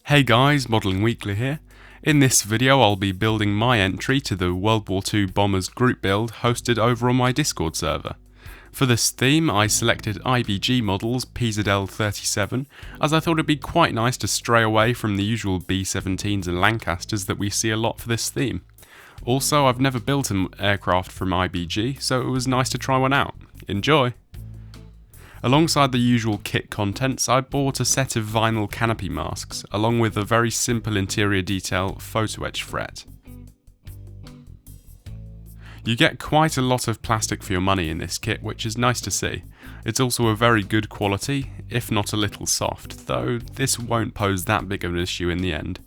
Hey guys, Modelling Weekly here. In this video I'll be building my entry to the WW2 Bombers group build hosted over on my Discord server. For this theme I selected IBG models PSBMusicStudio as I thought it'd be quite nice to stray away from the usual B-17s and Lancasters that we see a lot for this theme. Also, I've never built an aircraft from IBG, so it was nice to try one out. Enjoy! Alongside the usual kit contents, I bought a set of vinyl canopy masks, along with a very simple interior detail photo etch fret. You get quite a lot of plastic for your money in this kit, which is nice to see. It's also a very good quality, if not a little soft, though this won't pose that big of an issue in the end.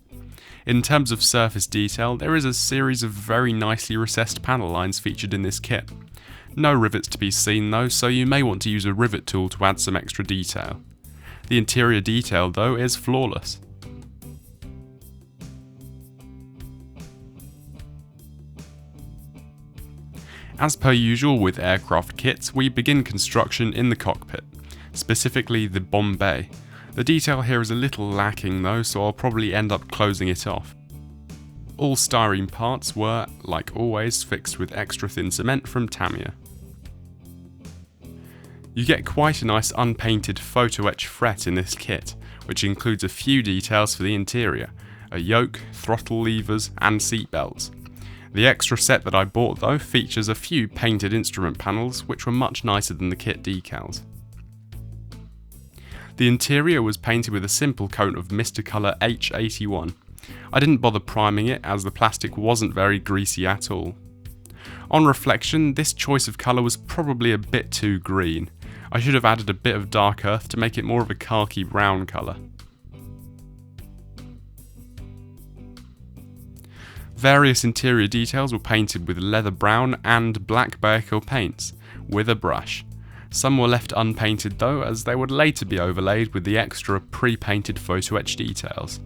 In terms of surface detail, there is a series of very nicely recessed panel lines featured in this kit. No rivets to be seen though, so you may want to use a rivet tool to add some extra detail. The interior detail though is flawless. As per usual with aircraft kits, we begin construction in the cockpit, specifically the bomb bay. The detail here is a little lacking though, so I'll probably end up closing it off. All styrene parts were, like always, fixed with extra thin cement from Tamiya. You get quite a nice unpainted photo etch fret in this kit, which includes a few details for the interior, a yoke, throttle levers and seat belts. The extra set that I bought though features a few painted instrument panels which were much nicer than the kit decals. The interior was painted with a simple coat of Mr. Colour H81. I didn't bother priming it as the plastic wasn't very greasy at all. On reflection, this choice of colour was probably a bit too green. I should have added a bit of dark earth to make it more of a khaki brown colour. Various interior details were painted with leather brown and black Baekel paints, with a brush. Some were left unpainted though, as they would later be overlaid with the extra pre-painted photo etch details.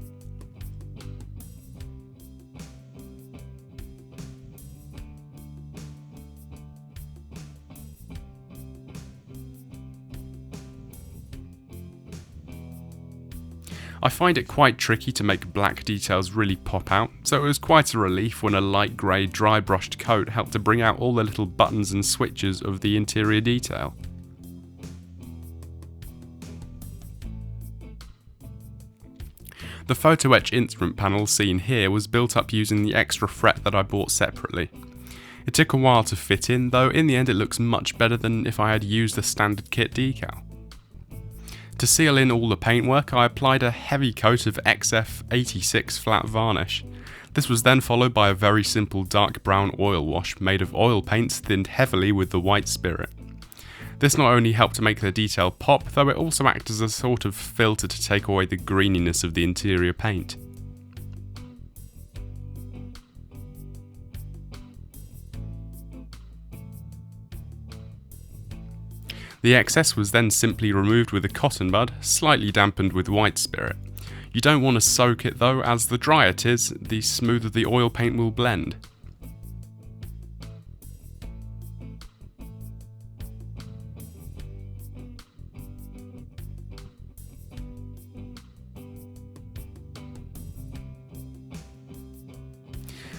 I find it quite tricky to make black details really pop out, so it was quite a relief when a light grey dry brushed coat helped to bring out all the little buttons and switches of the interior detail. The photo etch instrument panel seen here was built up using the extra fret that I bought separately. It took a while to fit in, though in the end it looks much better than if I had used the standard kit decal. To seal in all the paintwork, I applied a heavy coat of XF86 flat varnish. This was then followed by a very simple dark brown oil wash made of oil paints thinned heavily with the white spirit. This not only helped to make the detail pop, though it also acted as a sort of filter to take away the greeniness of the interior paint. The excess was then simply removed with a cotton bud, slightly dampened with white spirit. You don't want to soak it though, as the drier it is, the smoother the oil paint will blend.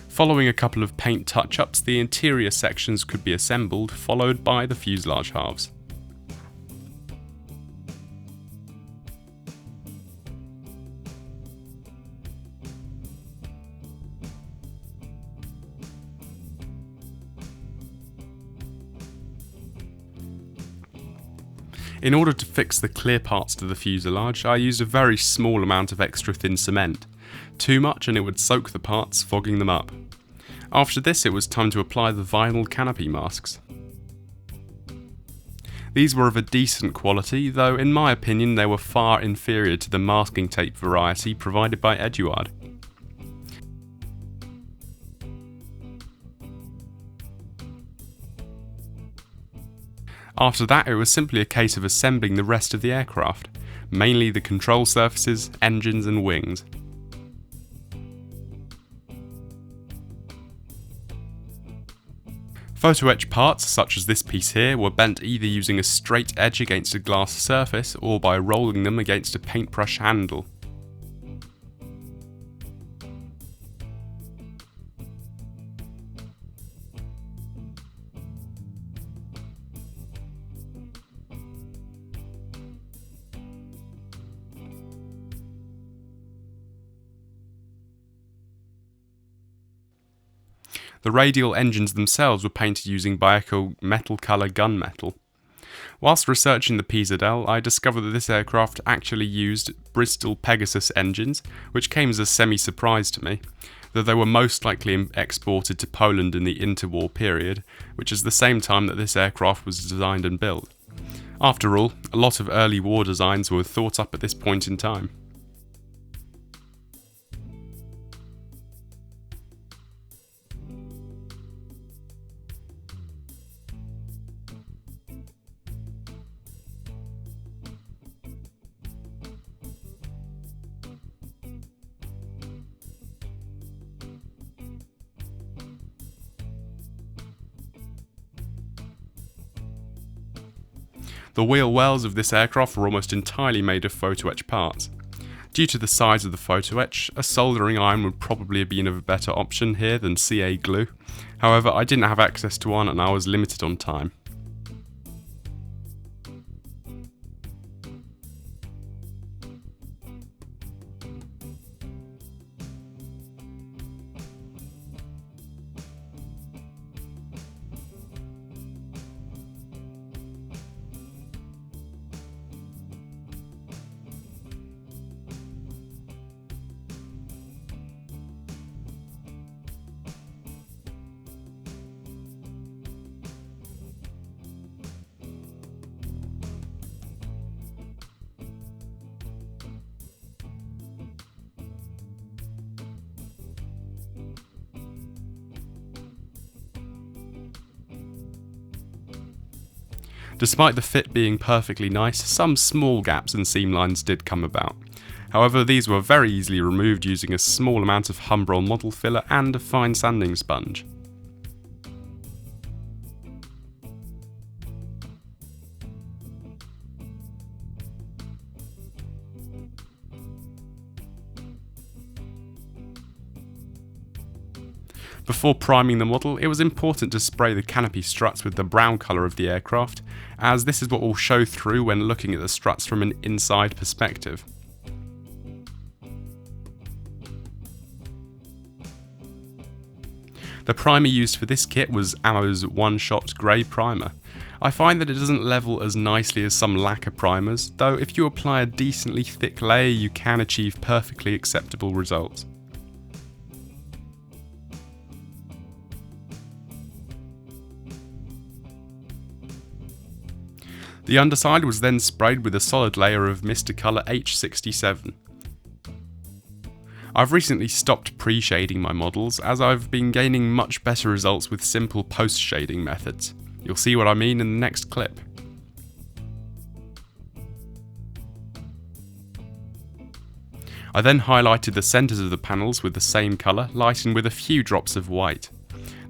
Following a couple of paint touch-ups, the interior sections could be assembled, followed by the fuselage halves. In order to fix the clear parts to the fuselage, I used a very small amount of extra thin cement. Too much and it would soak the parts, fogging them up. After this it was time to apply the vinyl canopy masks. These were of a decent quality, though in my opinion they were far inferior to the masking tape variety provided by Eduard. After that it was simply a case of assembling the rest of the aircraft, mainly the control surfaces, engines and wings. Photo etch parts, such as this piece here, were bent either using a straight edge against a glass surface or by rolling them against a paintbrush handle. The radial engines themselves were painted using Bioco metal colour gunmetal. Whilst researching the PZL, I discovered that this aircraft actually used Bristol Pegasus engines, which came as a semi-surprise to me, though they were most likely exported to Poland in the interwar period, which is the same time that this aircraft was designed and built. After all, a lot of early war designs were thought up at this point in time. The wheel wells of this aircraft were almost entirely made of photo etch parts. Due to the size of the photo etch, a soldering iron would probably have been a better option here than CA glue. However, I didn't have access to one and I was limited on time. Despite the fit being perfectly nice, some small gaps and seam lines did come about. However, these were very easily removed using a small amount of Humbrol model filler and a fine sanding sponge. Before priming the model, it was important to spray the canopy struts with the brown colour of the aircraft, as this is what will show through when looking at the struts from an inside perspective. The primer used for this kit was Ammo's one-shot grey primer. I find that it doesn't level as nicely as some lacquer primers, though if you apply a decently thick layer you can achieve perfectly acceptable results. The underside was then sprayed with a solid layer of Mr. Colour H67. I've recently stopped pre-shading my models as I've been gaining much better results with simple post-shading methods. You'll see what I mean in the next clip. I then highlighted the centres of the panels with the same colour, lightened with a few drops of white.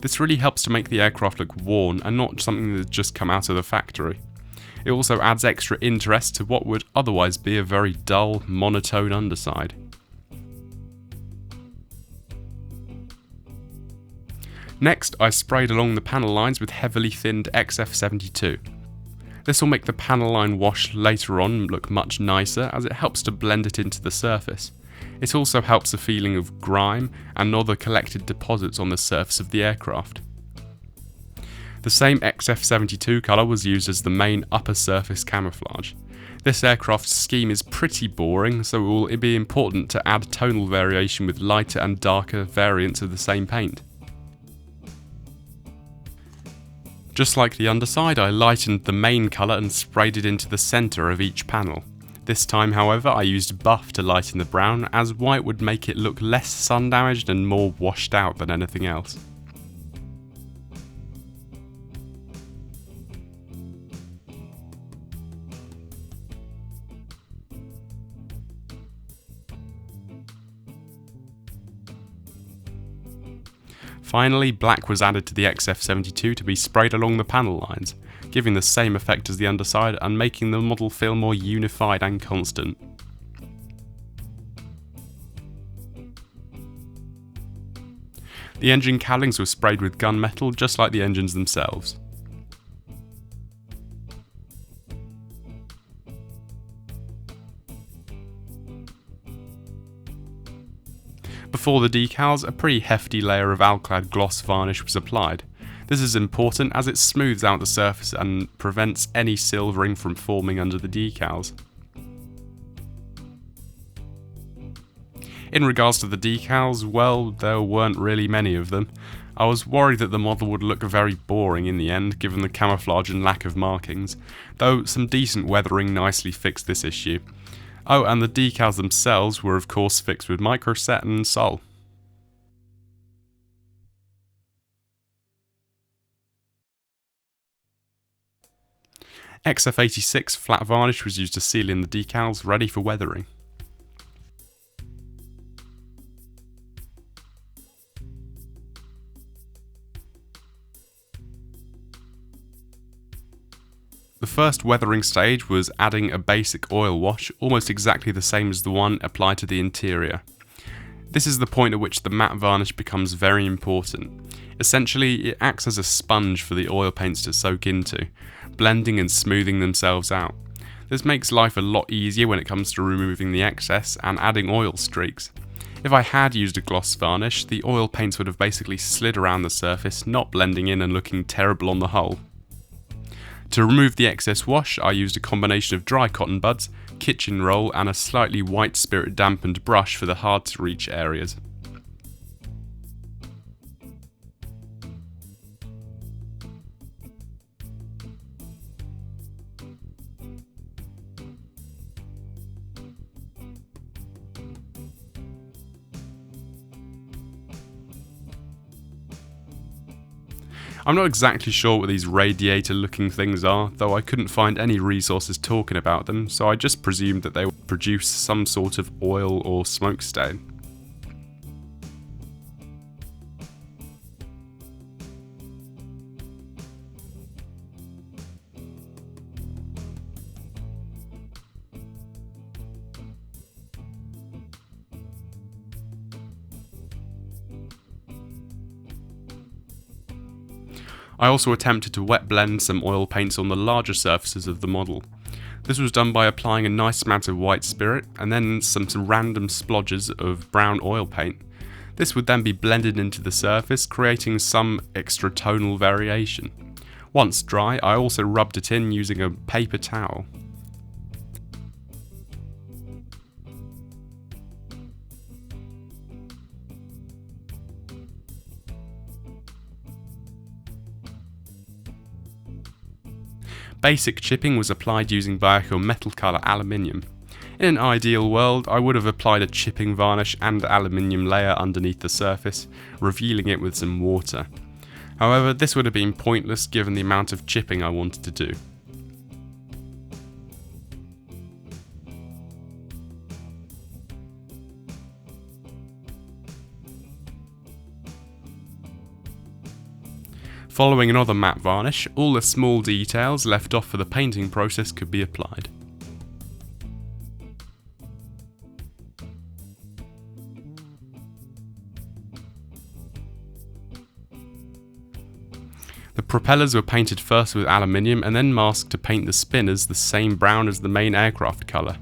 This really helps to make the aircraft look worn and not something that's just come out of the factory. It also adds extra interest to what would otherwise be a very dull, monotone underside. Next, I sprayed along the panel lines with heavily thinned XF72. This will make the panel line wash later on look much nicer as it helps to blend it into the surface. It also helps the feeling of grime and other collected deposits on the surface of the aircraft. The same XF72 colour was used as the main upper surface camouflage. This aircraft's scheme is pretty boring, so it will be important to add tonal variation with lighter and darker variants of the same paint. Just like the underside, I lightened the main colour and sprayed it into the centre of each panel. This time, however, I used buff to lighten the brown, as white would make it look less sun damaged and more washed out than anything else. Finally, black was added to the XF72 to be sprayed along the panel lines, giving the same effect as the underside and making the model feel more unified and constant. The engine cowlings were sprayed with gunmetal just like the engines themselves. Before the decals, a pretty hefty layer of alclad gloss varnish was applied. This is important as it smooths out the surface and prevents any silvering from forming under the decals. In regards to the decals, well, there weren't really many of them. I was worried that the model would look very boring in the end, given the camouflage and lack of markings, though some decent weathering nicely fixed this issue. Oh, and the decals themselves were of course fixed with microset and sol. XF86 flat varnish was used to seal in the decals, ready for weathering. The first weathering stage was adding a basic oil wash, almost exactly the same as the one applied to the interior. This is the point at which the matte varnish becomes very important. Essentially, it acts as a sponge for the oil paints to soak into, blending and smoothing themselves out. This makes life a lot easier when it comes to removing the excess and adding oil streaks. If I had used a gloss varnish, the oil paints would have basically slid around the surface, not blending in and looking terrible on the whole. To remove the excess wash, I used a combination of dry cotton buds, kitchen roll and a slightly white spirit dampened brush for the hard to reach areas. I'm not exactly sure what these radiator looking things are, though I couldn't find any resources talking about them, so I just presumed that they would produce some sort of oil or smoke stain. I also attempted to wet blend some oil paints on the larger surfaces of the model. This was done by applying a nice amount of white spirit and then some random splodges of brown oil paint. This would then be blended into the surface, creating some extra tonal variation. Once dry, I also rubbed it in using a paper towel. Basic chipping was applied using Bioco Metal Color Aluminium. In an ideal world, I would have applied a chipping varnish and aluminium layer underneath the surface, revealing it with some water. However, this would have been pointless given the amount of chipping I wanted to do. Following another matte varnish, all the small details left off for the painting process could be applied. The propellers were painted first with aluminium and then masked to paint the spinners the same brown as the main aircraft colour.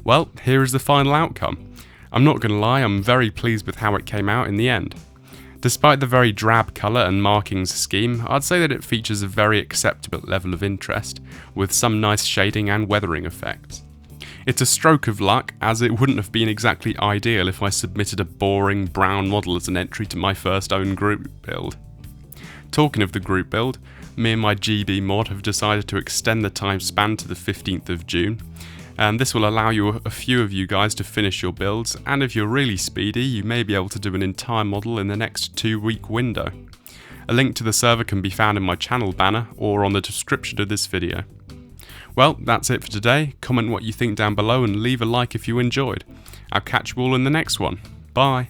Well, here is the final outcome. I'm not going to lie, I'm very pleased with how it came out in the end. Despite the very drab colour and markings scheme, I'd say that it features a very acceptable level of interest, with some nice shading and weathering effects. It's a stroke of luck, as it wouldn't have been exactly ideal if I submitted a boring brown model as an entry to my first own group build. Talking of the group build, me and my GB mod have decided to extend the time span to the 15th of June, and this will allow a few of you guys to finish your builds, and if you're really speedy you may be able to do an entire model in the next 2-week window. A link to the server can be found in my channel banner or on the description of this video. Well, that's it for today. Comment what you think down below and leave a like if you enjoyed. I'll catch you all in the next one. Bye!